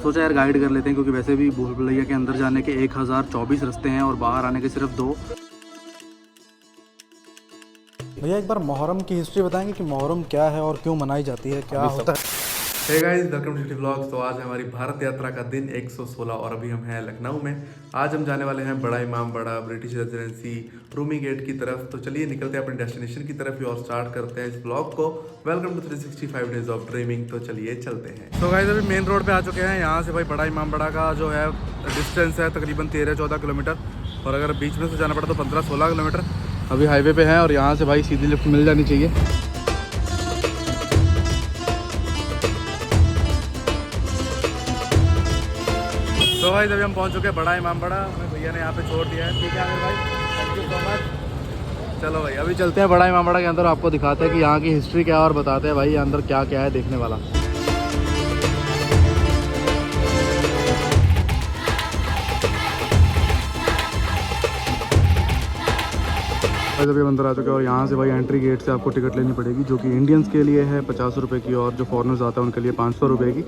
सोचा यार गाइड कर लेते हैं, क्योंकि वैसे भी भूल भुलैया के अंदर जाने के 1024 रास्ते हैं और बाहर आने के सिर्फ 2। भैया एक बार मुहर्रम की हिस्ट्री बताएंगे कि मुहर्रम क्या है और क्यों मनाई जाती है, क्या होता है? Hey guys, welcome to city vlogs. तो आज है हमारी भारत यात्रा का दिन 116 और अभी हम हैं लखनऊ में। आज हम जाने वाले हैं बड़ा इमाम बाड़ा, ब्रिटिश रेजिडेंसी, रूमी गेट की तरफ। तो चलिए निकलते हैं अपने डेस्टिनेशन की तरफ और स्टार्ट करते हैं इस ब्लॉग को। Welcome to 365 days of dreaming. तो चलिए चलते हैं। तो गाइस अभी मेन रोड पे आ चुके हैं। यहाँ से भाई बड़ा इमाम बाड़ा का जो है डिस्टेंस है तकरीबन 13-14 किलोमीटर, और अगर बीच में से जाना पड़ा तो 15-16 किलोमीटर। अभी हाईवे पे हैं और यहाँ से भाई सीधी लिफ्ट मिल जानी चाहिए। तो भाई अभी हम पहुंच चुके हैं बड़ा इमाम बाड़ा। हमें भैया ने यहाँ पे छोड़ दिया है। ठीक है आमिर भाई, थैंक यू सो मच। चलो भाई अभी चलते हैं बड़ा इमाम बाड़ा के अंदर, आपको दिखाते हैं कि यहाँ की हिस्ट्री क्या है और बताते हैं भाई अंदर क्या क्या है देखने वाला। अभी हम अंदर आ चुके हैं और यहाँ से भाई एंट्री गेट से आपको टिकट लेनी पड़ेगी, जो कि इंडियंस के लिए है 50 रुपये की, और जो फॉरेनर्स आते हैं उनके लिए 500 रुपये की।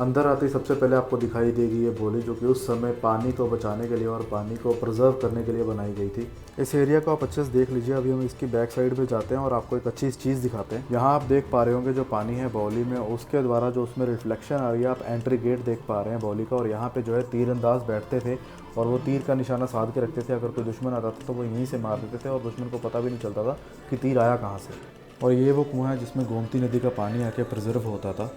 अंदर आते ही सबसे पहले आपको दिखाई देगी ये बोली, जो कि उस समय पानी को बचाने के लिए और पानी को प्रिजर्व करने के लिए बनाई गई थी। इस एरिया को आप अच्छे से देख लीजिए। अभी हम इसकी बैक साइड पे जाते हैं और आपको एक अच्छी चीज़ दिखाते हैं। यहाँ आप देख पा रहे होंगे जो पानी है बौली में, उसके द्वारा जो उसमें रिफ्लेक्शन आ रही है, आप एंट्री गेट देख पा रहे हैं बौली का। और यहाँ पे जो है तीरंदाज बैठते थे और वो तीर का निशाना साध के रखते थे। अगर कोई दुश्मन आता था तो वो यहीं से मार देते थे और दुश्मन को पता भी नहीं चलता था कि तीर आया कहाँ से। और ये वो कुआं है जिसमें गोमती नदी का पानी आके प्रिजर्व होता था।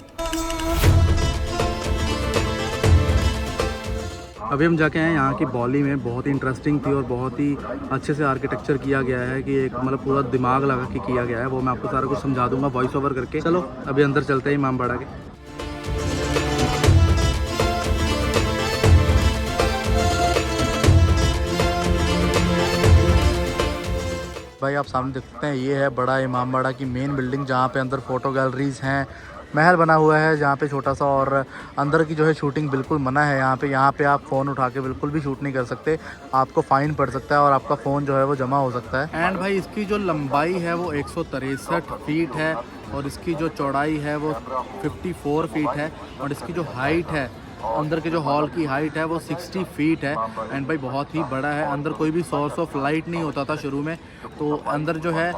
अभी हम जाके हैं यहाँ की बौली में, बहुत ही इंटरेस्टिंग थी और बहुत ही अच्छे से आर्किटेक्चर किया गया है कि एक मतलब पूरा दिमाग लगा के किया गया है। वो मैं आपको सारा कुछ समझा दूंगा वॉइस ओवर करके। चलो अभी अंदर चलते हैं इमाम बाड़ा के। भाई आप सामने देख सकते हैं ये है बड़ा इमाम बाड़ा की मेन बिल्डिंग, जहाँ पे अंदर फ़ोटो गैलरीज हैं, महल बना हुआ है जहाँ पे छोटा सा, और अंदर की जो है शूटिंग बिल्कुल मना है यहाँ पे आप फ़ोन उठा के बिल्कुल भी शूट नहीं कर सकते। आपको फ़ाइन पड़ सकता है और आपका फ़ोन जो है वो जमा हो सकता है। एंड भाई इसकी जो लंबाई है वो 163 फीट है और इसकी जो चौड़ाई है वो 54 फीट है, और इसकी जो हाइट है, अंदर के जो हॉल की हाइट है वो 60 फीट है। एंड भाई बहुत ही बड़ा है। अंदर कोई भी सोर्स ऑफ लाइट नहीं होता था शुरू में, तो अंदर जो है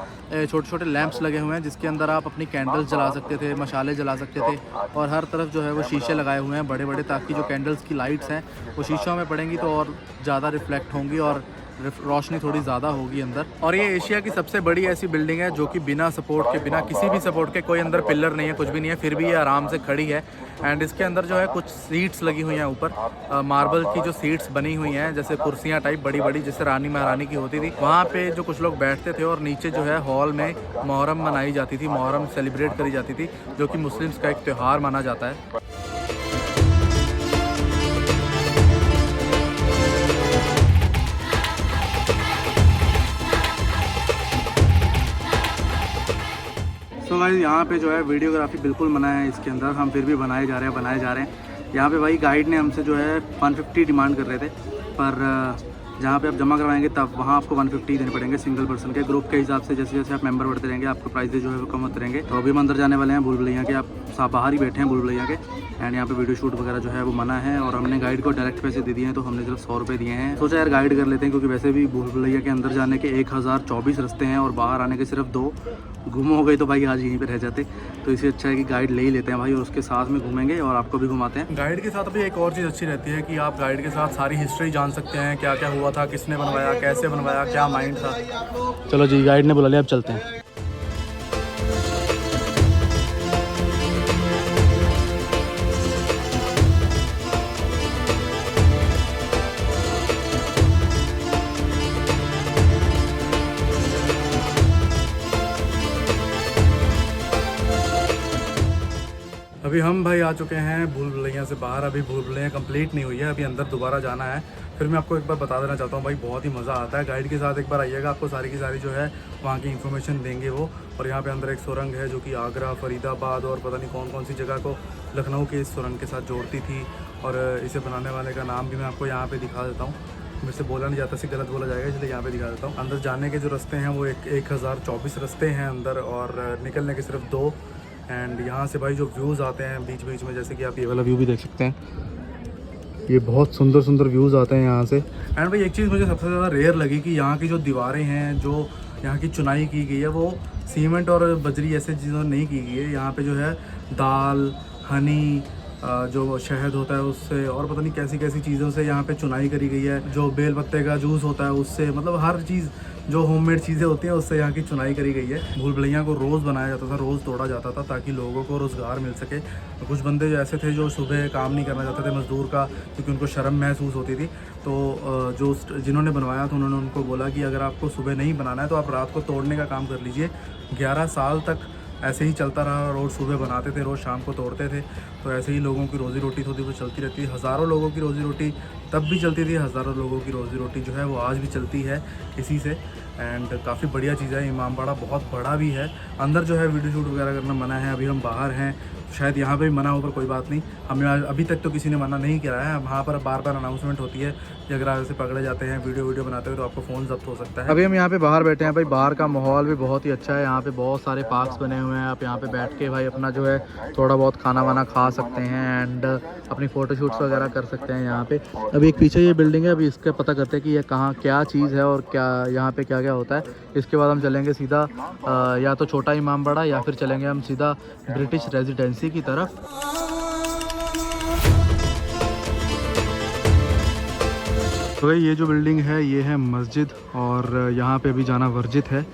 छोटे छोटे लैंप्स लगे हुए हैं जिसके अंदर आप अपनी कैंडल्स जला सकते थे, मशाले जला सकते थे। और हर तरफ जो है वो शीशे लगाए हुए हैं बड़े बड़े, ताकि जो कैंडल्स की लाइट्स हैं वो शीशों में पड़ेंगी तो और ज़्यादा रिफ्लेक्ट होंगी और रोशनी थोड़ी ज़्यादा होगी अंदर। और ये एशिया की सबसे बड़ी ऐसी बिल्डिंग है जो कि बिना सपोर्ट के, बिना किसी भी सपोर्ट के, कोई अंदर पिलर नहीं है, कुछ भी नहीं है, फिर भी ये आराम से खड़ी है। एंड इसके अंदर जो है कुछ सीट्स लगी हुई हैं ऊपर, मार्बल की जो सीट्स बनी हुई हैं जैसे कुर्सियां टाइप बड़ी बड़ी, जैसे रानी महारानी की होती थी। वहाँ पे जो कुछ लोग बैठते थे और नीचे जो है हॉल में मुहर्रम मनाई जाती थी, मुहर्रम सेलिब्रेट करी जाती थी, जो कि मुस्लिम्स का एक त्यौहार माना जाता है। तो भाई यहाँ पे जो है वीडियोग्राफी बिल्कुल मना है इसके अंदर, हम फिर भी बनाए जा रहे हैं। यहाँ पे भाई गाइड ने हमसे जो है 150 डिमांड कर रहे थे, पर जहाँ पे आप जमा करवाएंगे तब वहाँ आपको 150 देने पड़ेंगे सिंगल पर्सन के। ग्रुप के हिसाब से जैसे जैसे आप मेंबर बढ़ते रहेंगे आपके प्राइसेज जो है वो कम होते रहेंगे। तो अभी हम अंदर जाने वाले हैं भूल भुलैया के। आप बाहर ही बैठे हैं भूल भुलैया के, एंड यहाँ पे वीडियो शूट वगैरह जो है वो मना है। और हमने गाइड को डायरेक्ट पैसे दे दिए हैं, तो हमने सिर्फ 100 रुपये दिए हैं। सोचा यार गाइड कर लेते हैं, क्योंकि वैसे भी भूल भुलैया के अंदर जाने के 1024 रास्ते हैं और बाहर आने के सिर्फ 2। गुम हो गई तो भाई आज यहीं पे रह जाते, तो इससे अच्छा है कि गाइड ले ही लेते हैं भाई, और उसके साथ में घूमेंगे और आपको भी घुमाते हैं। गाइड के साथ अभी एक और चीज़ अच्छी रहती है कि आप गाइड के साथ सारी हिस्ट्री जान सकते हैं, क्या क्या हुआ था, किसने बनवाया, कैसे बनवाया, क्या माइंड था। चलो जी गाइड ने बुला लिया, अब चलते हैं। अभी हम भाई आ चुके हैं भूल भुलैया से बाहर। अभी भूल भुलैया कंप्लीट नहीं हुई है, अभी अंदर दोबारा जाना है। फिर मैं आपको एक बार बता देना चाहता हूँ भाई, बहुत ही मज़ा आता है गाइड के साथ। एक बार आइएगा, आपको सारी की सारी जो है वहाँ की इन्फॉर्मेशन देंगे वो। और यहाँ पे अंदर एक सुरंग है जो कि आगरा, फरीदाबाद और पता नहीं कौन कौन सी जगह को लखनऊ के इस सुरंग के साथ जोड़ती थी। और इसे बनाने वाले का नाम भी मैं आपको यहाँ पे दिखा देता हूँ। मेरे से बोला नहीं जाता, से गलत बोला जाएगा, इसलिए यहाँ पे दिखा देता हूँ। अंदर जाने के जो रास्ते हैं वो 1024 रास्ते हैं अंदर, और निकलने के सिर्फ 2। एंड यहाँ से भाई जो व्यूज़ आते हैं बीच बीच में, जैसे कि आप ये वाला व्यू भी देख सकते हैं, ये बहुत सुंदर सुंदर व्यूज़ आते हैं यहाँ से। एंड भाई एक चीज़ मुझे सबसे ज़्यादा रेयर लगी कि यहाँ की जो दीवारें हैं, जो यहाँ की चुनाई की गई है, वो सीमेंट और बजरी ऐसे चीज़ों नहीं की गई है। यहाँ पे जो है दाल, हनी, जो शहद होता है उससे, और पता नहीं कैसी कैसी चीज़ों से यहाँ पे चुनाई करी गई है। जो बेल पत्ते का जूस होता है उससे, मतलब हर चीज़ जो होममेड चीज़ें होती हैं उससे यहाँ की चुनाई करी गई है। भूल भुलैया को रोज़ बनाया जाता था, रोज़ तोड़ा जाता था ताकि लोगों को रोज़गार मिल सके। कुछ बंदे जो ऐसे थे जो सुबह काम नहीं करना चाहते थे मज़दूर का, क्योंकि उनको शर्म महसूस होती थी। तो जो जिन्होंने बनवाया था उन्होंने उनको बोला कि अगर आपको सुबह नहीं बनाना है तो आप रात को तोड़ने का काम कर लीजिए। 11 साल तक ऐसे ही चलता रहा। रोज़ सुबह बनाते थे, रोज़ शाम को तोड़ते थे। तो ऐसे ही लोगों की रोज़ी रोटी थोड़ी वो चलती रहती है। हज़ारों लोगों की रोज़ी रोटी तब भी चलती थी, हज़ारों लोगों की रोज़ी रोटी जो है वो आज भी चलती है इसी से। एंड काफ़ी बढ़िया चीज़ है। इमामबाड़ा बहुत बड़ा भी है। अंदर जो है वीडियो शूट वगैरह करना मना है। अभी हम बाहर हैं, शायद यहाँ पे भी मना हो, पर कोई बात नहीं, हमें अभी तक तो किसी ने मना नहीं किया है। वहाँ पर बार बार अनाउंसमेंट होती है कि अगर आप ऐसे पकड़े जाते हैं वीडियो बनाते हुए तो आपको फ़ोन जब्त हो सकता है। अभी हम यहाँ पे बाहर बैठे हैं भाई। बाहर का माहौल भी बहुत ही अच्छा है। यहाँ पे बहुत सारे पार्क्स बने हुए हैं। आप यहाँ पे बैठ के भाई अपना जो है थोड़ा बहुत खाना वाना खा सकते हैं एंड अपनी फ़ोटोशूट्स वगैरह कर सकते हैं यहाँ पे। अभी एक पीछे ये बिल्डिंग है, अभी इसका पता करते हैं कि ये कहाँ क्या चीज़ है और क्या यहाँ पे क्या क्या होता है। इसके बाद हम चलेंगे सीधा या तो छोटा इमामबाड़ा या फिर चलेंगे हम सीधा ब्रिटिश रेजिडेंसी की तरफ। तो भाई ये जो बिल्डिंग है ये है मस्जिद, और यहाँ पे अभी जाना वर्जित है।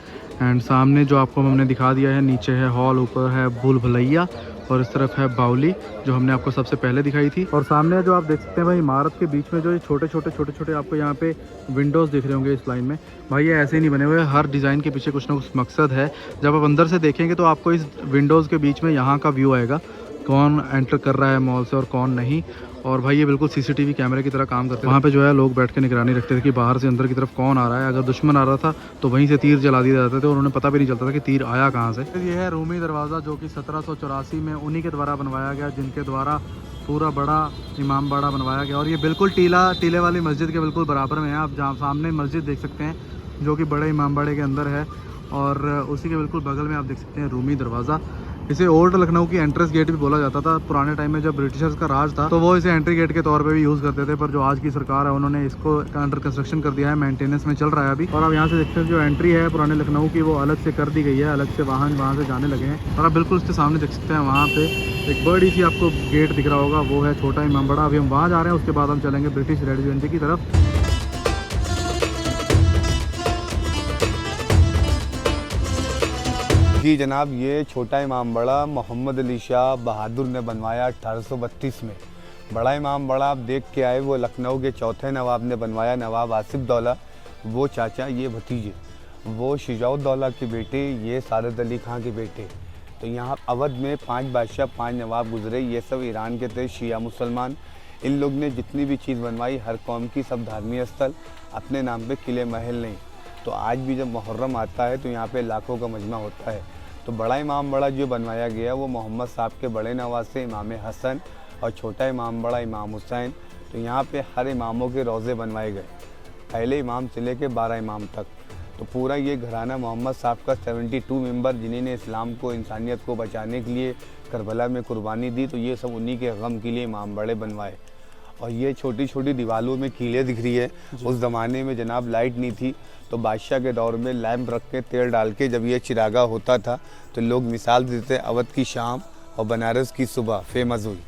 एंड सामने जो आपको हमने दिखा दिया है, नीचे है हॉल, ऊपर है भूल भुलैया, और इस तरफ है बाउली जो हमने आपको सबसे पहले दिखाई थी। और सामने जो आप देख सकते हैं भाई, इमारत के बीच में जो ये छोटे छोटे आपको यहाँ पे विंडोज़ दिख रहे होंगे इस लाइन में, भाई ये ऐसे ही नहीं बने हुए। हर डिज़ाइन के पीछे कुछ ना कुछ मकसद है। जब आप अंदर से देखेंगे तो आपको इस विंडोज़ के बीच में यहाँ का व्यू आएगा, कौन एंटर कर रहा है मॉल से और कौन नहीं। और भाई ये बिल्कुल सीसीटीवी कैमरे की तरह काम करते हैं। वहाँ पे जो है लोग बैठ के निगरानी रखते थे कि बाहर से अंदर की तरफ कौन आ रहा है। अगर दुश्मन आ रहा था तो वहीं से तीर जला दिए जाते थे और उन्हें पता भी नहीं चलता था कि तीर आया कहाँ से। ये है रूमी दरवाज़ा, जो कि 1784 में उन्हीं के द्वारा बनवाया गया, जिनके द्वारा पूरा बड़ा इमामबाड़ा बनवाया गया। और ये बिल्कुल टीले वाली मस्जिद के बिल्कुल बराबर में है। आप जहाँ सामने मस्जिद देख सकते हैं जो कि बड़े इमामबाड़े के अंदर है, और उसी के बिल्कुल बगल में आप देख सकते हैं रूमी दरवाज़ा। इसे ओल्ड लखनऊ की एंट्रेंस गेट भी बोला जाता था। पुराने टाइम में जब ब्रिटिशर्स का राज था तो वो इसे एंट्री गेट के तौर पे भी यूज़ करते थे, पर जो आज की सरकार है उन्होंने इसको अंडर कंस्ट्रक्शन कर दिया है, मेंटेनेंस में चल रहा है अभी। और आप यहाँ से देखते हैं जो एंट्री है पुराने लखनऊ की वो अलग से कर दी गई है, अलग से वाहन वहाँ से जाने लगे हैं। और आप बिल्कुल उसके सामने देख सकते हैं, वहाँ पे एक बड़ी सी आपको गेट दिख रहा होगा, वो है छोटा इमामबाड़ा। अभी हम वहाँ जा रहे हैं, उसके बाद हम चलेंगे ब्रिटिश रेजिडेंसी की तरफ। जी जनाब, ये छोटा इमामबाड़ा मोहम्मद अली शाह बहादुर ने बनवाया 1832 में। बड़ा इमामबाड़ा आप देख के आए, वो लखनऊ के चौथे नवाब ने बनवाया, नवाब आसिफ दौला, वो चाचा, ये भतीजे, वो शुजाउद्दौला के बेटे, ये सादत अली खां के बेटे। तो यहाँ अवध में 5 बादशाह 5 नवाब गुजरे, ये सब ईरान के थे, शिया मुसलमान। इन लोग ने जितनी भी चीज़ बनवाई, हर कौम की, सब धार्मिक स्थल, अपने नाम पे किले महल नहीं। तो आज भी जब मुहर्रम आता है तो यहाँ पे लाखों का मजमा होता है। तो बड़ा इमामबाड़ा जो बनवाया गया वो मोहम्मद साहब के बड़े नवासे इमाम हसन, और छोटा इमामबाड़ा इमाम हुसैन। तो यहाँ पे हर इमामों के रोज़े बनवाए गए, पहले इमाम से लेके 12 इमाम तक। तो पूरा ये घराना मोहम्मद साहब का 72 मेंबर, जिन्होंने इस्लाम को, इंसानियत को बचाने के लिए करबला में कुर्बानी दी, तो ये सब उन्हीं के गम के लिए इमामबाड़े बनवाए। और ये छोटी छोटी दीवारों में कीलें दिख रही है। उस ज़माने में जनाब लाइट नहीं थी, तो बादशाह के दौर में लैंप रख के तेल डाल के जब ये चिरागा होता था तो लोग मिसाल देते, अवध की शाम और बनारस की सुबह फेमस हुई।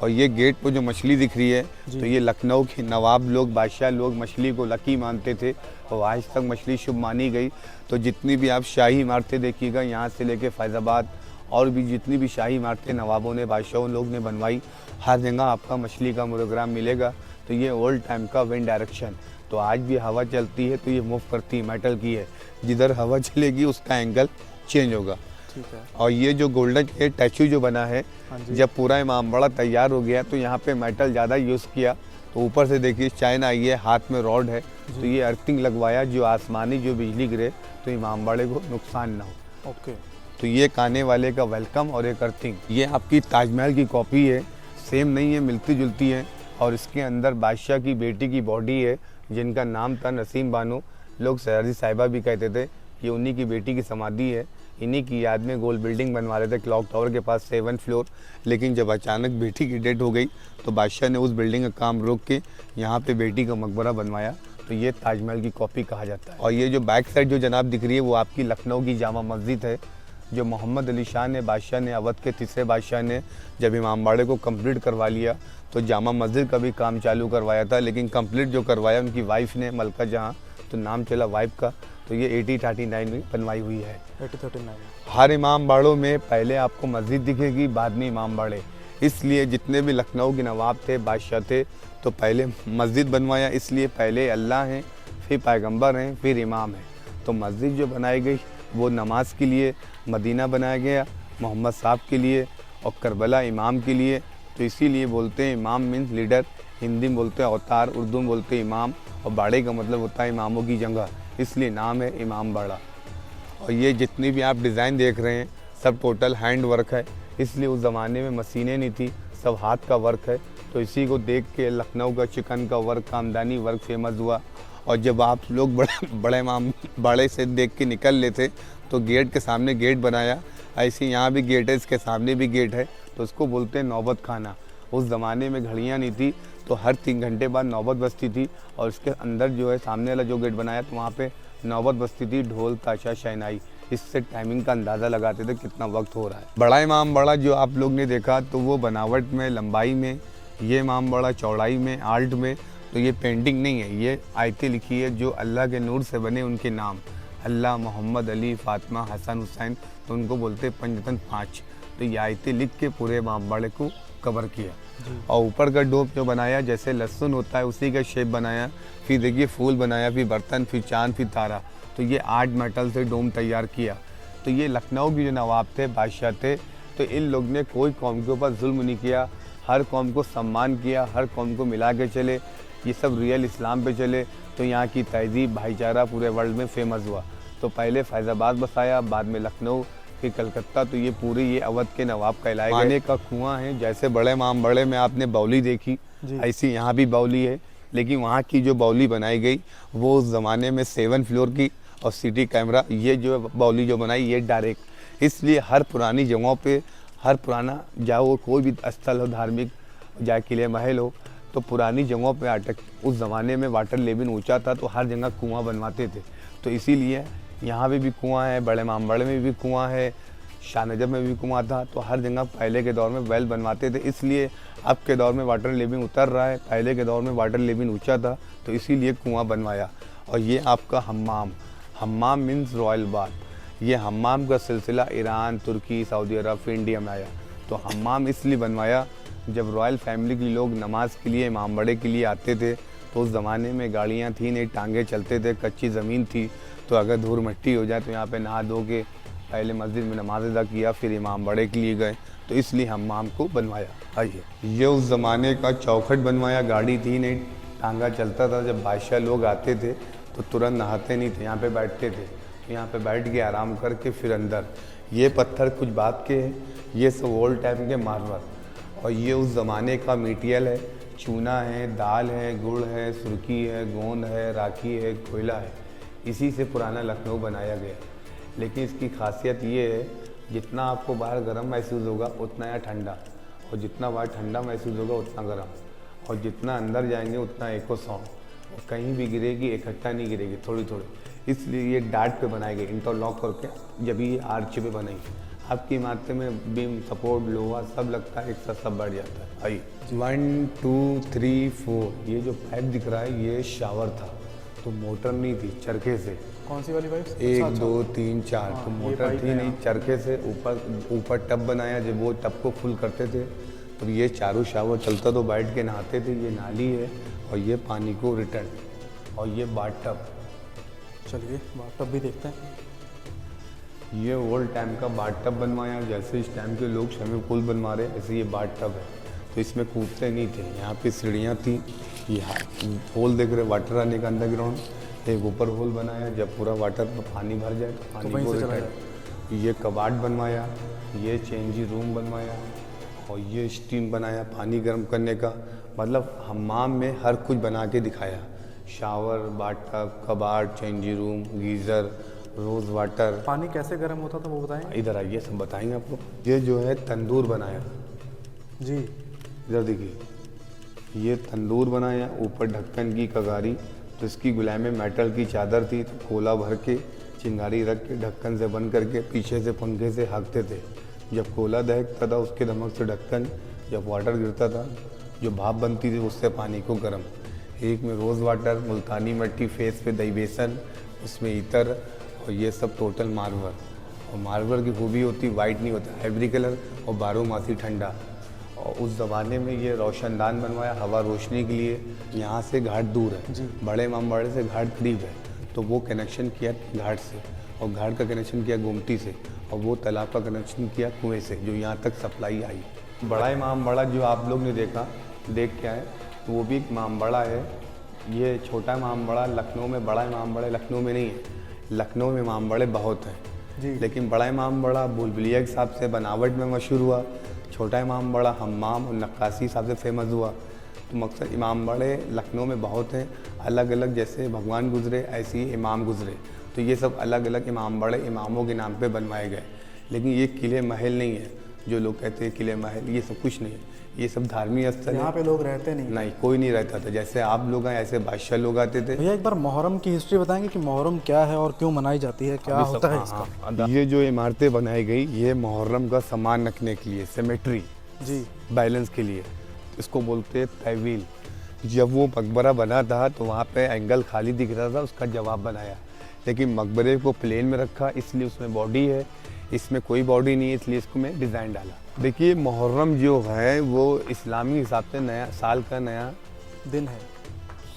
और ये गेट पर जो मछली दिख रही है, तो ये लखनऊ के नवाब लोग, बादशाह लोग मछली को लकी मानते थे, और आज तक मछली शुभ मानी गई। तो जितनी भी आप शाही इमारतें देखिएगा, यहाँ से लेके फैज़ाबाद और भी जितनी भी शाही इमारतें नवाबों ने, बादशाहों लोग ने बनवाई, हर जगह आपका मछली का मोनोग्राम मिलेगा। तो ये ओल्ड टाइम का विंड डायरेक्शन। तो आज भी हवा चलती है तो ये मूव करती है, मेटल की है, जिधर हवा चलेगी उसका एंगल चेंज होगा। ठीक है। और ये जो गोल्डन के स्टैचू जो बना है, जब पूरा इमामबाड़ा तैयार हो गया तो यहाँ पे मेटल ज़्यादा यूज़ किया, तो ऊपर से देखिए चाइना आई है, हाथ में रॉड है, तो ये अर्थिंग लगवाया, जो आसमानी जो बिजली गिरे तो इमामबाड़े को नुकसान ना हो। ओके। तो ये काने वाले का वेलकम और एक अर्थिंग। ये आपकी ताजमहल की कॉपी है, सेम नहीं है, मिलती जुलती है। और इसके अंदर बादशाह की बेटी की बॉडी है, जिनका नाम था नसीम बानो, लोग शहजादी साहिबा भी कहते थे। ये उन्हीं की बेटी की समाधि है। इन्हीं की याद में गोल बिल्डिंग बनवा रहे थे क्लॉक टावर के पास 7 फ्लोर, लेकिन जब अचानक बेटी की डेथ हो गई तो बादशाह ने उस बिल्डिंग का काम रोक के यहाँ पे बेटी का मकबरा बनवाया। तो ये ताजमहल की कॉपी कहा जाता है। और ये जो बैक साइड जो जनाब दिख रही है वो आपकी लखनऊ की जामा मस्जिद है, जो मोहम्मद अली शाह ने बादशाह ने, अवध के तीसरे बादशाह ने जब इमामबाड़े को कंप्लीट करवा लिया तो जामा मस्जिद का भी काम चालू करवाया था, लेकिन कंप्लीट जो करवाया उनकी वाइफ ने, मलका जहाँ, तो नाम चला वाइफ का। तो ये 1839 में बनवाई हुई है। 1839। हर इमामबाड़ों में पहले आपको मस्जिद दिखेगी, बाद में इमामबाड़े। इसलिए जितने भी लखनऊ के नवाब थे, बादशाह थे, तो पहले मस्जिद बनवाया। इसलिए पहले अल्लाह हैं, फिर पैगंबर हैं, फिर इमाम हैं। तो मस्जिद जो बनाई गई वो नमाज के लिए, मदीना बनाया गया मोहम्मद साहब के लिए, और करबला इमाम के लिए। तो इसीलिए बोलते हैं इमाम मीन्स लीडर, हिंदी में बोलते हैं अवतार, उर्दू में बोलते हैं इमाम, और बाड़े का मतलब होता है इमामों की जगह, इसलिए नाम है इमाम बाड़ा। और ये जितनी भी आप डिज़ाइन देख रहे हैं सब टोटल हैंड वर्क है, इसलिए उस ज़माने में मशीनें नहीं थी, सब हाथ का वर्क है। तो इसी को देख के लखनऊ का चिकन का वर्क, खानदानी वर्क फेमस हुआ। और जब आप लोग बड़े इमाम बाड़े से देख के निकल लेते तो गेट के सामने गेट बनाया, ऐसे यहाँ भी गेट है, इसके सामने भी गेट है, तो उसको बोलते हैं नौबत खाना। उस ज़माने में घड़ियाँ नहीं थी, तो हर 3 घंटे बाद नौबत बजती थी, और इसके अंदर जो है सामने वाला जो गेट बनाया तो वहाँ पे नौबत बजती थी, ढोल ताशा शहनाई, इससे टाइमिंग का अंदाज़ा लगाते थे कितना वक्त हो रहा है। बड़ा इमाम बाड़ा जो आप लोग ने देखा तो वो बनावट में, लंबाई में, ये इमाम बाड़ा चौड़ाई में, आर्ट में, तो ये पेंटिंग नहीं है, ये आयतें लिखी है जो अल्लाह के नूर से बने उनके नाम, अल्लाह, मोहम्मद, अली, फातिमा, हसन, हुसैन, तो उनको बोलते हैं पंजतन 5। तो ये आयतें लिख के पूरे इमाम बाड़े को कवर किया। और ऊपर का डोप जो बनाया जैसे लहसुन होता है उसी का शेप बनाया, फिर देखिए फूल बनाया, फिर बर्तन, फिर चांद, फिर तारा। तो ये 8 मेटल से डोम तैयार किया। तो ये लखनऊ के जो नवाब थे, बादशाह थे, तो इन लोग ने कोई कौम के ऊपर जुल्म नहीं किया, हर कौम को सम्मान किया, हर कौम को मिला के चले, ये सब रियल इस्लाम पे चले। तो यहाँ की तहजीब, भाईचारा पूरे वर्ल्ड में फेमस हुआ। तो पहले फैज़ाबाद बसाया, बाद में लखनऊ, फिर कलकत्ता। तो ये पूरे ये अवध के नवाब कहलाए गए। पानी का कुआं है, जैसे बड़े इमाम बाड़े में आपने बाउली देखी, ऐसी यहाँ भी बाउली है, लेकिन वहाँ की जो बाउली बनाई गई वो उस ज़माने में 7 फ्लोर की, और सिटी कैमरा, ये जो बाउली जो बनाई ये डायरेक्ट। इसलिए हर पुरानी जगहों पे, हर पुराना चाहे वो कोई भी स्थल हो धार्मिक, चाहे किले महल हो, तो पुरानी जगहों पे अटक, उस ज़माने में वाटर लेवल ऊंचा था तो हर जगह कुआं बनवाते थे। तो इसीलिए यहाँ पे भी कुआं है, बड़े इमामबाड़े में भी कुआं है, शाहनजब में भी कुआं था। तो हर जगह पहले के दौर में वेल बनवाते थे, इसलिए अब के दौर में वाटर लेवल उतर रहा है, पहले के दौर में वाटर लेवल ऊँचा था तो इसीलिए कुआँ बनवाया। और ये आपका हम्माम, हम्माम मीन्स रॉयल बाथ। ये हम्माम का सिलसिला ईरान, तुर्की, सऊदी अरब, फिर इंडिया में आया। तो हम्माम इसलिए बनवाया जब रॉयल फैमिली के लोग नमाज के लिए, इमामबाड़े के लिए आते थे, तो उस ज़माने में गाड़ियाँ थी नहीं, टांगे चलते थे, कच्ची ज़मीन थी, तो अगर धूल मिट्टी हो जाए तो यहाँ पे नहा धो के पहले मस्जिद में नमाज अदा किया, फिर इमामबाड़े के लिए गए, तो इसलिए हम्माम को बनवाया। आइए, ये उस ज़माने का चौखट बनवाया, गाड़ी थी नहीं, टांगा चलता था। जब बादशाह लोग आते थे तो तुरंत नहाते नहीं थे, यहाँ पे बैठते थे, तो यहाँ पे बैठ के आराम करके फिर अंदर। ये पत्थर कुछ बात के हैं, ये सब ओल्ड टाइम के मार्बल। और ये उस ज़माने का मटीरियल है, चूना है, दाल है, गुड़ है, सुर्खी है, गोंद है, राखी है, कोयला है, इसी से पुराना लखनऊ बनाया गया। लेकिन इसकी खासियत ये है, जितना आपको बाहर गर्म महसूस होगा उतना यहाँ ठंडा, और जितना बाहर ठंडा महसूस होगा उतना गर्म, और जितना अंदर जाएंगे उतना एको साउंड, और कहीं भी गिरेगी इकट्ठा नहीं गिरेगी, थोड़ी थोड़ी। इसलिए ये डाट पे बनाई गई, इंटरलॉक करके, जब ये आर्च पे बनेगी। आपकी इमारतें में बीम, सपोर्ट, लोहा सब लगता है, एक साथ सब बढ़ जाता है। आइए, 1 2 3 4, ये जो पाइप दिख रहा है ये शावर था, तो मोटर नहीं थी, चरखे से। कौन सी वाली पाइप? 1 2 3 4, तो मोटर थी नहीं, चरखे से ऊपर टब बनाया। जब वो टब को फुल करते थे तो ये चारों शावर चलता, तो बैठ के नहाते थे। ये नाली है और ये पानी को रिटर्न, और ये बाथ टब। चलिए बाथ टब भी देखते हैं। ये ओल्ड टाइम का बाथ टब बनवाया, जैसे इस टाइम के लोग स्विमिंग पूल बनवा रहे ऐसे ये बाथ टब है। तो इसमें कूदते नहीं थे, यहाँ पे सीढ़ियाँ थी, ये होल देख रहे वाटर आने का अंडरग्राउंड, एक ऊपर होल बनाया, जब पूरा वाटर में पानी भर जाए तो पानी को रिटर्न। ये कबाड़ बनवाया, ये चेंजिंग रूम बनवाया, और ये स्टीम बनाया पानी गर्म करने का। मतलब हम्माम में हर कुछ बना के दिखाया। शावर, बाथटब, कबाड़, changing room, geyser, rose water. पानी कैसे गर्म होता था वो बताएं। इधर आइए, सब बताएंगे आपको। ये जो है तंदूर बनाया जी। इधर देखिए, ये तंदूर बनाया, ऊपर ढक्कन की कगारी, तो इसकी गुलाई में मेटल की चादर थी, तो कोला भर के चिंगारी रख के ढक्कन से बंद करके पीछे से पंखे से हाँकते थे। जब कोला दहकता था उसके दमक से ढक्कन, जब वाटर गिरता था जो भाप बनती थी उससे पानी को गर्म। एक में रोज़ वाटर, मुल्तानी मिट्टी, फेस पे दही बेसन, उसमें इतर, और ये सब टोटल मार्बल। और मार्बल की खूबी होती वाइट नहीं होता, आइवरी कलर और 12 मासी ठंडा। और उस ज़माने में ये रोशनदान बनवाया हवा रोशनी के लिए। यहाँ से घाट दूर है, बड़े इमाम बाड़े से घाट करीब है, तो वो कनेक्शन किया घाट से, और घाट का कनेक्शन किया गोमती से, और वो तालाब का कनेक्शन किया कुएं से, जो यहाँ तक सप्लाई आई। बड़ा इमाम बाड़ा जो आप लोग ने देख के आए, तो वो भी एक इमाम बाड़ा है। ये छोटा इमाम बाड़ा लखनऊ में, बड़ा इमाम बाड़ा लखनऊ में नहीं है। लखनऊ में इमाम बाड़े बहुत हैं, लेकिन बड़ा इमाम बाड़ा बुलबुलिया के हिसाब से बनावट में मशहूर हुआ। छोटा इमाम बाड़ा हम्माम और नक्काशी हिसाब से फेमस हुआ। तो मकसद इमाम बाड़े लखनऊ में बहुत हैं, अलग अलग, जैसे भगवान गुजरे ऐसे ही इमाम गुजरे, तो ये सब अलग अलग इमाम बाड़े इमामों के नाम पे बनवाए गए। लेकिन ये किले महल नहीं है, जो लोग कहते हैं किले महल, ये सब कुछ नहीं है, ये सब धार्मिक स्थल है। यहाँ पे लोग रहते नहीं। कोई नहीं रहता था। जैसे आप लोग हैं ऐसे बादशाह लोग आते थे। भैया एक बार मुहर्रम की हिस्ट्री बताएंगे कि मुहर्रम क्या है और क्यों मनाई जाती है, क्या होता है इसका। ये जो इमारतें बनाई गई, ये मुहर्रम का सामान रखने के लिए, सिमेट्री जी, बैलेंस के लिए, इसको बोलते हैं तहवील। जब वो मकबरा बना था तो वहाँ पे एंगल खाली दिख रहा था, उसका जवाब बनाया। लेकिन मकबरे को प्लेन में रखा, इसलिए उसमें बॉडी है, इसमें कोई बॉडी नहीं है, इसलिए इसको मैं डिज़ाइन डाला। देखिए मुहर्रम जो है वो इस्लामी हिसाब से नया साल का नया दिन है,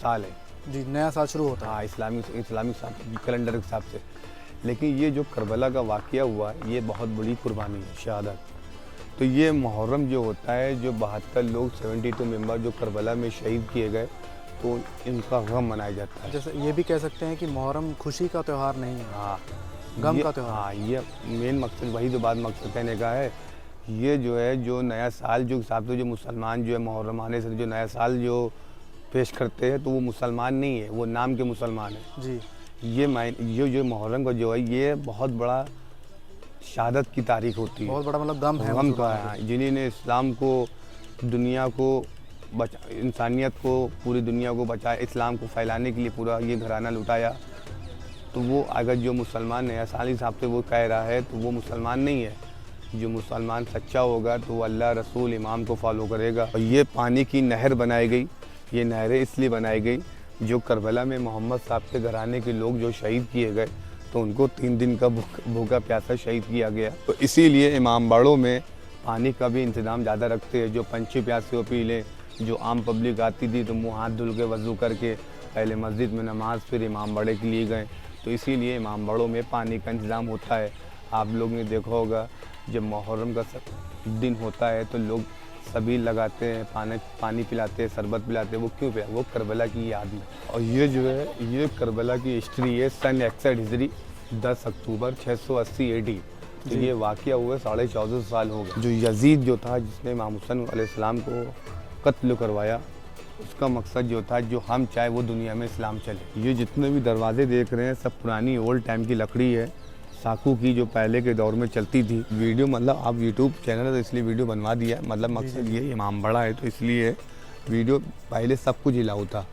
साल है जी, नया साल शुरू होता है। हाँ, इस्लामी कैलेंडर के हिसाब से। लेकिन ये जो करबला का वाक़या हुआ, ये बहुत बड़ी कुर्बानी है, शहादत। तो ये मुहर्रम जो होता है, जो 72 लोग 72 मेंबर जो करबला में शहीद किए गए, तो इनका गम मनाया जाता है। जैसे ये भी कह सकते हैं कि मुहर्रम खुशी का त्यौहार नहीं है, हाँ, गम का त्यौहार। हाँ, ये मेन मकसद, वही तो बात मकसद कहने का है। ये जो है, जो नया साल जो हिसाब से जो मुसलमान जो है मुहर्रम आने से जो नया साल जो पेश करते हैं, तो वो मुसलमान नहीं है, वो नाम के मुसलमान है जी। ये जो मुहर्रम का जो है, ये बहुत बड़ा शहादत की तारीख होती है, बहुत बड़ा मतलब गम है, गम का है। जिन्होंने इस्लाम को, दुनिया को इंसानियत को, पूरी दुनिया को बचाया, इस्लाम को फैलाने के लिए पूरा ये घराना लुटाया। तो वो अगर जो मुसलमान नया साल हिसाब से वो कह रहा है, तो वो मुसलमान नहीं है। जो मुसलमान सच्चा होगा तो वो अल्लाह, रसूल, इमाम को फॉलो करेगा। और ये पानी की नहर बनाई गई, ये नहरें इसलिए बनाई गई, जो करबला में मोहम्मद साहब के घराने के लोग जो शहीद किए गए, तो उनको 3 दिन का भूखा प्यासा शहीद किया गया। तो इसीलिए इमाम बाड़ों में पानी का भी इंतज़ाम ज़्यादा रखते हैं, जो पंछी प्यासे हो पी लें। जो आम पब्लिक आती थी तो मुँह हाथ धुल के वज़ू करके पहले मस्जिद में नमाज, फिर इमाम बाड़े के लिए गए। तो इसीलिए इमाम बाड़ों में पानी का इंतज़ाम होता है। आप लोग ने देखा होगा, जब मुहर्रम का दिन होता है तो लोग सभी लगाते हैं, पानी पिलाते हैं, शरबत पिलाते हैं। वो क्यों पिलाते? वो करबला की याद में। और ये जो है, ये करबला की हिस्ट्री है, सन एक्सट हिजरी 10 अक्टूबर 680 AD। तो ये वाक़या हुआ 14.5 साल हो गए। जो यजीद जो था, जिसने इमाम हुसैन अलैहिस्सलाम को कत्ल करवाया, उसका मकसद जो था, जो हम चाहे वो दुनिया में इस्लाम चले। ये जितने भी दरवाजे देख रहे हैं, सब पुरानी ओल्ड टाइम की लकड़ी है, साकू की, जो पहले के दौर में चलती थी। वीडियो मतलब आप यूट्यूब चैनल है तो इसलिए वीडियो बनवा दिया, मतलब मकसद ये इमाम बाड़ा है तो इसलिए वीडियो। पहले सब कुछ हिलाऊ था,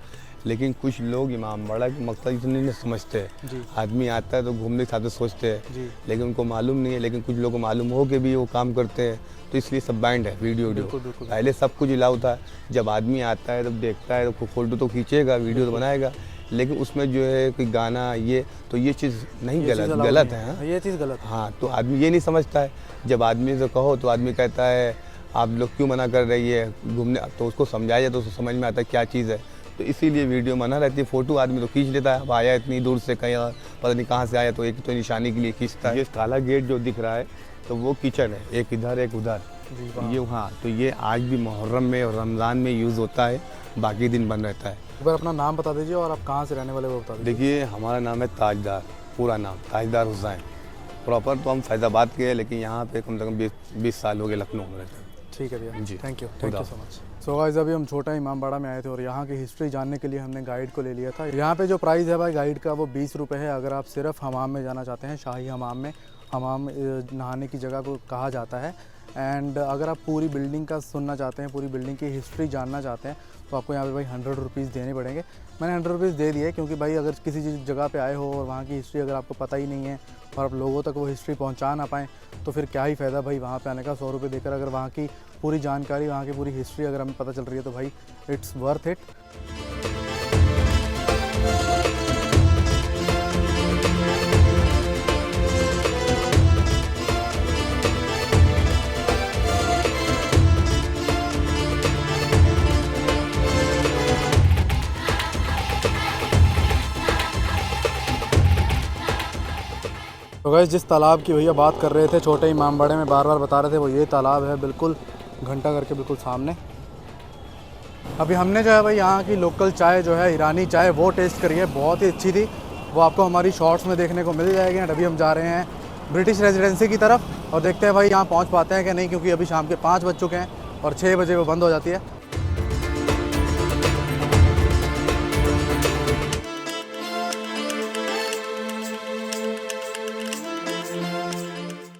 लेकिन कुछ लोग इमाम बाड़ा के मकसद इतने नहीं समझते हैं। आदमी आता है तो घूमने के साथ सोचते हैं, लेकिन उनको मालूम नहीं है। लेकिन कुछ लोगों को मालूम हो के भी वो काम करते हैं, तो इसलिए सब बैंड है वीडियो। पहले सब कुछ हिलाऊ था। जब आदमी आता है, तब देखता है तो फोटो तो खींचेगा, वीडियो तो बनाएगा, लेकिन उसमें जो है कोई गाना, ये तो ये चीज़ नहीं, गलत है। हाँ, ये चीज़ गलत है। हाँ, तो आदमी ये नहीं समझता है। जब आदमी से कहो तो आदमी कहता है आप लोग क्यों मना कर रही है घूमने, तो उसको समझाया जाए तो उसको समझ में आता है क्या चीज़ है। तो इसीलिए वीडियो मना रहती है। फ़ोटो आदमी तो खींच लेता है, अब आया इतनी दूर से, कहीं पता नहीं कहाँ से आया, तो एक तो निशानी के लिए खींचता है। ये काला गेट जो दिख रहा है, तो वो किचन है, एक इधर एक उधर। ये हाँ, तो ये आज भी मुहर्रम में और रमज़ान में यूज़ होता है, बाकी दिन बंद रहता है। एक बार अपना नाम बता दीजिए और आप कहाँ से रहने वाले वो बता दीजिए। देखिए, हमारा नाम है ताजदार, पूरा नाम ताजदार हुसैन। प्रॉपर तो हम फैज़ाबाद के हैं, लेकिन यहाँ पे कम से कम 20 साल हो गए लखनऊ में रहते हैं। ठीक है भैया जी, thank you so much. So guys अभी हम छोटा इमामबाड़ा में आए थे और यहाँ की हिस्ट्री जानने के लिए हमने गाइड को ले लिया था। यहाँ पे जो प्राइस है भाई गाइड का वो 20 रुपये है। अगर आप सिर्फ हमाम में जाना चाहते हैं, शाही हमाम में, हमाम नहाने की जगह को कहा जाता है। एंड अगर आप पूरी बिल्डिंग का सुनना चाहते हैं, पूरी बिल्डिंग की हिस्ट्री जानना चाहते हैं, तो आपको यहाँ पे भाई 100 रुपीज़ देने पड़ेंगे। मैंने 100 रुपीज़ दे दिए क्योंकि भाई अगर किसी जगह पे आए हो और वहाँ की हिस्ट्री अगर आपको पता ही नहीं है और आप लोगों तक वो हिस्ट्री पहुँचा ना पाएँ तो फिर क्या ही फ़ायदा भाई वहाँ पे आने का। 100 रुपये देकर अगर वहाँ की पूरी जानकारी, वहाँ की पूरी हिस्ट्री अगर हमें पता चल रही है तो भाई इट्स वर्थ इट। तो गाइस जिस तालाब की भैया बात कर रहे थे छोटे इमामबाड़े में, बार बार बता रहे थे, वो ये तालाब है, बिल्कुल घंटा घर के बिल्कुल सामने। अभी हमने जो है भाई यहाँ की लोकल चाय जो है, ईरानी चाय, वो टेस्ट करी है, बहुत ही अच्छी थी। वो आपको हमारी शॉर्ट्स में देखने को मिल जाएगी। एंड अभी हम जा रहे हैं ब्रिटिश रेजिडेंसी की तरफ और देखते हैं भाई यहाँ पहुँच पाते हैं कि नहीं, क्योंकि अभी शाम के 5 बज चुके हैं और 6 बजे वो बंद हो जाती है।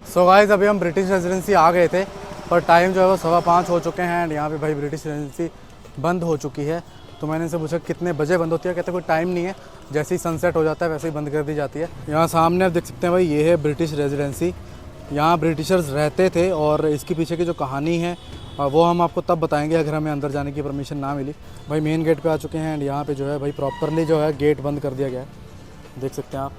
सो गाइस अभी हम ब्रिटिश रेजिडेंसी आ गए थे पर टाइम जो है वो 5:15 हो चुके हैं। एंड यहाँ पे भाई ब्रिटिश रेजिडेंसी बंद हो चुकी है। तो मैंने इनसे पूछा कितने बजे बंद होती है, कहते कोई टाइम नहीं है, जैसे ही सनसेट हो जाता है वैसे ही बंद कर दी जाती है। यहाँ सामने आप देख सकते हैं भाई, ये है ब्रिटिश रेजिडेंसी। यहाँ ब्रिटिशर्स रहते थे और इसके पीछे की जो कहानी है वो हम आपको तब बताएंगे अगर हमें अंदर जाने की परमिशन ना मिली। भाई मेन गेट पे आ चुके हैं एंड यहाँ पे जो है भाई प्रॉपरली जो है गेट बंद कर दिया गया है, देख सकते हैं आप।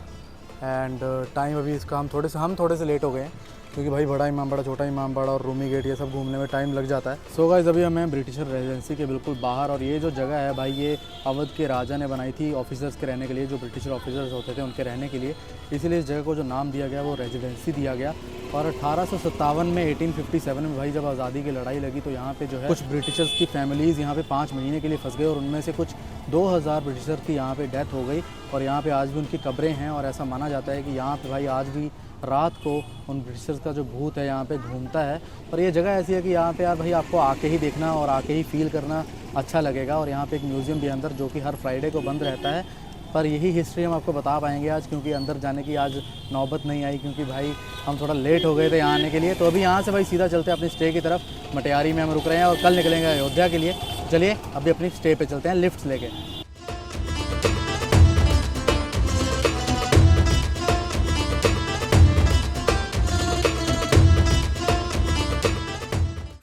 एंड टाइम अभी इसका हम थोड़े से लेट हो गए हैं क्योंकि भाई बड़ा इमामबाड़ा, छोटा इमामबाड़ा और रूमी गेट ये सब घूमने में टाइम लग जाता है। सो गाइस अभी हमें ब्रिटिशर रेजिडेंसी के बिल्कुल बाहर, और ये जो जगह है भाई ये अवध के राजा ने बनाई थी ऑफिसर्स के रहने के लिए, जो ब्रिटिशर ऑफिसर्स होते थे उनके रहने के लिए। इसीलिए इस जगह को जो नाम दिया गया वो रेजिडेंसी दिया गया। और 1857 में 1857 में भाई जब आज़ादी की लड़ाई लगी तो यहाँ पे जो है कुछ ब्रिटिशर्स की फैमिलीज़ यहाँ पे 5 महीने के लिए फंस गए और उनमें से कुछ 2000 ब्रिटिशर्स की यहाँ पे डेथ हो गई। और यहाँ पे आज भी उनकी कब्रें हैं और ऐसा माना जाता है कि यहाँ पे भाई आज भी रात को उन ब्रिटिशर्स का जो भूत है यहाँ पे घूमता है। और ये जगह ऐसी है कि यहाँ पे यार भाई आपको आके ही देखना और आके ही फील करना अच्छा लगेगा। और यहाँ पे एक म्यूज़ियम भी है अंदर जो कि हर फ्राइडे को बंद रहता है, पर यही हिस्ट्री हम आपको बता पाएंगे आज, क्योंकि अंदर जाने की आज नौबत नहीं आई क्योंकि भाई हम थोड़ा लेट हो गए थे यहाँ आने के लिए। तो अभी यहाँ से भाई सीधा चलते हैं अपनी स्टे की तरफ। मटियारी में हम रुक रहे हैं और कल निकलेंगे अयोध्या के लिए। चलिए अभी अपनी स्टे पे चलते हैं लिफ्ट लेके।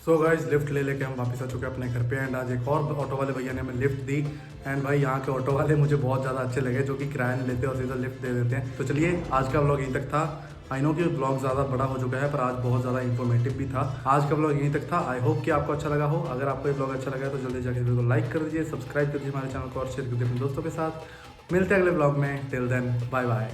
सो गाइस लिफ्ट ले लेके हम वापस आ चुके हैं अपने घर पे। एंड आज एक और ऑटो वाले भैया ने हमें लिफ्ट दी। एंड भाई यहाँ के ऑटो वाले मुझे बहुत ज़्यादा अच्छे लगे, जो कि किराया नहीं लेते और सीधा लिफ्ट दे देते हैं। तो चलिए आज का व्लॉग यहीं तक था। आई नो कि व्लॉग ज़्यादा बड़ा हो चुका है पर आज बहुत ज़्यादा इन्फॉर्मेटिव भी था। आज का व्लॉग यहीं तक था। आई होप कि आपको अच्छा लगा हो। अगर आपको ये व्लॉग अच्छा लगा तो जल्दी जाकर वीडियो को लाइक कर दीजिए, सब्सक्राइब कर दीजिए हमारे चैनल को और शेयर कर दीजिए अपने दोस्तों के साथ। मिलते हैं अगले व्लॉग में। Till then bye bye.